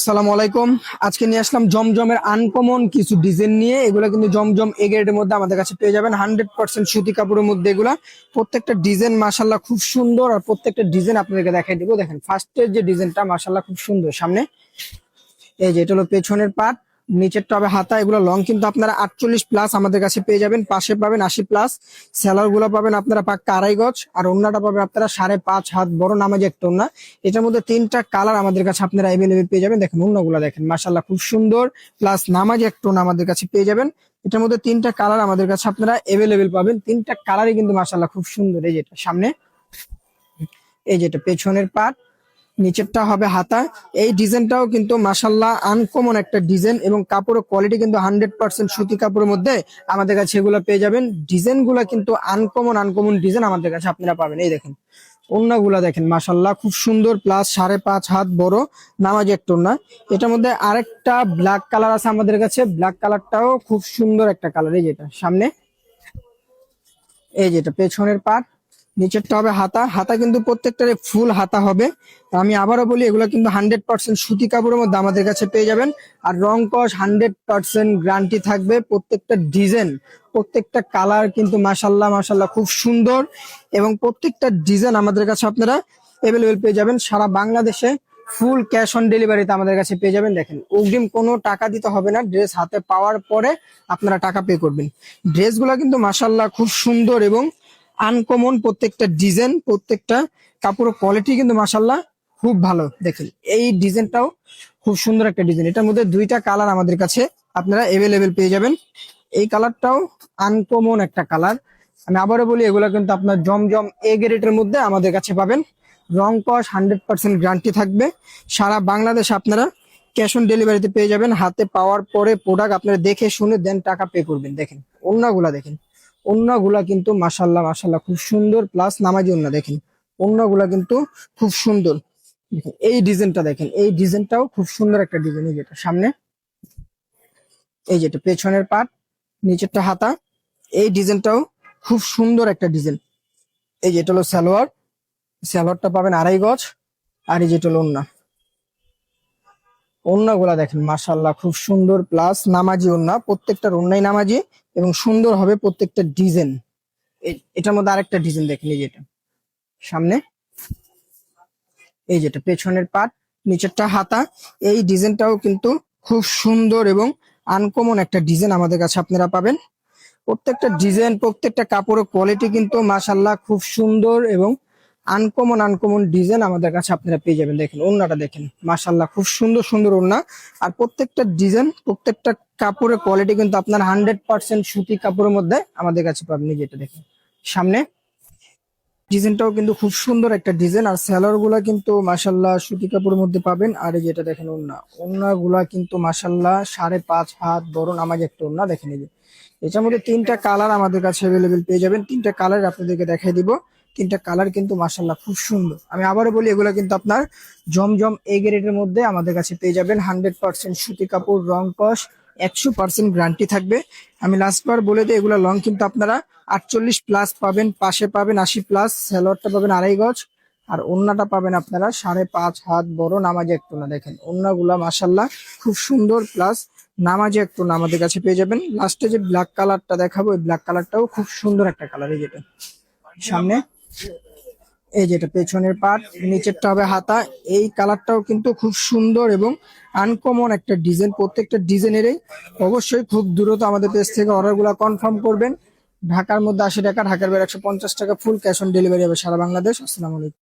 আসসালামু আলাইকুম। আজকে নিয়ে আসলাম জমজমের আনকমন কিছু ডিজাইন নিয়ে। এগুলো কিন্তু জমজম এ গ্রেডের মধ্যে আমাদের কাছে পেয়ে যাবেন 100% সুতি কাপড়ের মধ্যে। এগুলা প্রত্যেকটা ডিজাইন মাশাল্লাহ খুব সুন্দর, আর প্রত্যেকটা ডিজাইন আপনাদেরকে দেখাই দিব। দেখেন ফার্স্টের যে ডিজাইনটা মাশাল্লাহ খুব সুন্দর। সামনে এই যে এটা হলো পেছনের পাট, নিচেরটা হবে হাতা। এগুলো লং কিন্তু আপনারা 48+ আমাদের কাছে পেয়ে যাবেন। পাশে পাবেন 80+। সেলার গুলো পাবেন আপনারা পাক্কা 2.5 গজ, আর ওন্নাটা পাবেন আপনারা 5.5 হাত বড় নামাজি একটা ওন্না। এটার মধ্যে 3টা কালার আমাদের কাছে আপনারা অ্যাভেলেবেল পেয়ে যাবেন। দেখেন ওন্নাগুলো দেখেন মাশাল্লাহ খুব সুন্দর, প্লাস নামাজি একটা ওন্না আমাদের কাছে পেয়ে যাবেন। এটার মধ্যে 3টা কালার আমাদের কাছে আপনারা অ্যাভেলেবেল পাবেন। 3টা কালারই কিন্তু মাশাল্লাহ খুব সুন্দর। এই যেটা সামনে, এই যেটা পেছনের পাট, নিচেরটা হবে হাতা। এই ডিজাইনটাও কিন্তু মাশাল্লাহ আনকমন একটা ডিজাইন, এবং কাপড়ের কোয়ালিটি কিন্তু 100% সুতি কাপড়ের মধ্যে আমাদের কাছে এগুলো পেয়ে যাবেন। ডিজাইন গুলা কিন্তু আনকমন আনকমন ডিজাইন আমাদের কাছে আপনারা পাবেন। এই দেখেন ওড়নাগুলা দেখেন মাশাল্লাহ খুব সুন্দর, প্লাস 5.5 হাত বড় নামাজি একটা ওড়না। এটার মধ্যে আরেকটা ব্ল্যাক কালার আছে আমাদের কাছে। ব্ল্যাক কালারটাও খুব সুন্দর একটা কালার। এই যেটা সামনে, এই যেটা পেছনের পাট, নিচেরটা হবে হাতা। হাতা কিন্তু প্রত্যেকটারে ফুল হাতা হবে। আমি আবারও বলি, এগুলো কিন্তু 100% সুতি কাপড়ের মধ্যে আমাদের কাছে পেয়ে যাবেন। আর রং কস 100% গ্যারান্টি থাকবে। প্রত্যেকটা ডিজাইন, প্রত্যেকটা কালার কিন্তু মাশাল্লাহ মাশাল্লাহ খুব সুন্দর, এবং প্রত্যেকটা ডিজাইন আমাদের কাছে আপনারা অ্যাভেলেবেল পেয়ে যাবেন সারা বাংলাদেশে। ফুল ক্যাশ অন ডেলিভারিতে আমাদের কাছে পেয়ে যাবেন। দেখেন অগ্রিম কোনো টাকা দিতে হবে না, ড্রেস হাতে পাওয়ার পরে আপনারা টাকা পে করবেন। ড্রেসগুলো কিন্তু মাশাল্লাহ খুব সুন্দর এবং আনকমন। প্রত্যেকটা ডিজাইন, প্রত্যেকটা কাপড়ের কোয়ালিটি কিন্তু মাশাল্লাহ খুব ভালো। দেখেন এই ডিজাইনটাও খুব সুন্দর একটা ডিজাইন। এটার মধ্যে 2টা কালার আমাদের কাছে আপনারা অ্যাভেলেবেল পেয়ে যাবেন। এই কালারটাও আনকমন একটা কালার। আমি আবারও বলি, এগুলো কিন্তু আপনার জমজম এ গ্রেডের মধ্যে আমাদের কাছে পাবেন। রং কস 100% গ্যারান্টি থাকবে। সারা বাংলাদেশ আপনারা ক্যাশ অন ডেলিভারিতে পেয়ে যাবেন। হাতে পাওয়ার পরে প্রোডাক্ট আপনারা দেখে শুনে দেন টাকা পে করবেন। দেখেন ওড়নাগুলা দেখেন, ওড়নাগুলা কিন্তু মাশাল্লাহ মাশাল্লাহ খুব সুন্দর, প্লাস নামাজি ওড়না। দেখেন ওড়নাগুলা কিন্তু খুব সুন্দর। দেখেন এই ডিজাইনটা, দেখেন এই ডিজাইনটাও খুব সুন্দর একটা ডিজাইন। এই যেটা সামনে, এই যেটা পেছনের পাট, নিচেরটা হাতা। এই ডিজাইনটাও খুব সুন্দর একটা ডিজাইন। এই যেটা হলো সালোয়ার, সালোয়ারটা পাবেন 2.5 গজ। আর এই যেটা হলো ওড়না, ওড়নাগুলা দেখেন মাশাল্লাহ খুব সুন্দর, প্লাস নামাজি ওড়না। প্রত্যেকটা ওড়নাই নামাজি এবং সুন্দর হবে প্রত্যেকটা ডিজাইন। এটার মধ্যে আরেকটা ডিজাইন দেখেন, এই যেটা সামনে, এই যেটা পেছনের পাট, নিচেরটা হাতা। এই ডিজাইনটাও কিন্তু খুব সুন্দর এবং আনকমন একটা ডিজাইন আমাদের কাছে আপনারা পাবেন। প্রত্যেকটা ডিজাইন, প্রত্যেকটা কাপড়ের কোয়ালিটি কিন্তু মাশাল্লাহ খুব সুন্দর, এবং আনকমন আনকমন ডিজাইন আমাদের কাছে আপনারা পেয়ে যাবেন। দেখেন ওড়নাটা দেখেন মাশাল্লাহ খুব সুন্দর সুন্দর ওড়না। আর প্রত্যেকটা ডিজাইন, প্রত্যেকটা কাপড়ের কোয়ালিটি কিন্তু আপনার 100% সুতি কাপড়ের মধ্যে আমাদের কাছে পাবেন। এই যেটা দেখেন সামনে, ডিজাইনটাও কিন্তু খুব সুন্দর একটা ডিজাইন। আর সেলার গুলা কিন্তু মাশাল্লাহ সুতি কাপড়ের মধ্যে পাবেন। আর এই যেটা দেখেন ওড়না, ওড়না গুলা কিন্তু মাশাল্লাহ 5.5 হাত বড় নামাজ একটা ওড়না। দেখেন এই যে এটার মধ্যে 3টা কালার আমাদের কাছে অ্যাভেলেবেল পেয়ে যাবেন। 3টা কালার আপনাদেরকে দেখাই দিব। 3টা কালার কিন্তু মাশাল্লাহ খুব সুন্দর। আমি আবারও বলি, এগুলো কিন্তু আপনার জমজম এ গ্রেডের মধ্যে আমাদের কাছে পেয়ে যাবেন। 100% সুতি কাপড়, রং কস 100% গ্যারান্টি থাকবে। আমি লাস্টবার বলে দিই, এগুলো লং কিন্তু আপনারা 48+ পাবেন, পাশে পাবেন 80+। সালোয়ারটা পাবেন 2.5 গজ, আর ওড়নাটা পাবেন আপনারা 5.5 হাত বড় নামাজি একটা ওড়না। দেখেন ওড়নাগুলা মাশাল্লাহ খুব সুন্দর, প্লাস নামাজি একটা ওড়না আমাদের কাছে পেয়ে যাবেন। লাস্টে যে ব্ল্যাক কালারটা দেখাবো, এই ব্ল্যাক কালারটাও খুব সুন্দর একটা কালার। এই যেটা সামনে, এই যেটা পেছনের পাট, নিচেরটা হবে হাতা। এই কালারটাও কিন্তু খুব সুন্দর এবং আনকমন একটা ডিজাইন। প্রত্যেকটা ডিজাইনেরই অবশ্যই খুব দ্রুত আমাদের পেজ থেকে অর্ডার গুলা কনফার্ম করবেন। ঢাকার মধ্যে 80 টাকা, ঢাকার বাইরে 150 টাকা। ফুল ক্যাশ অন ডেলিভারি হবে সারা বাংলাদেশ। আসসালামু আলাইকুম।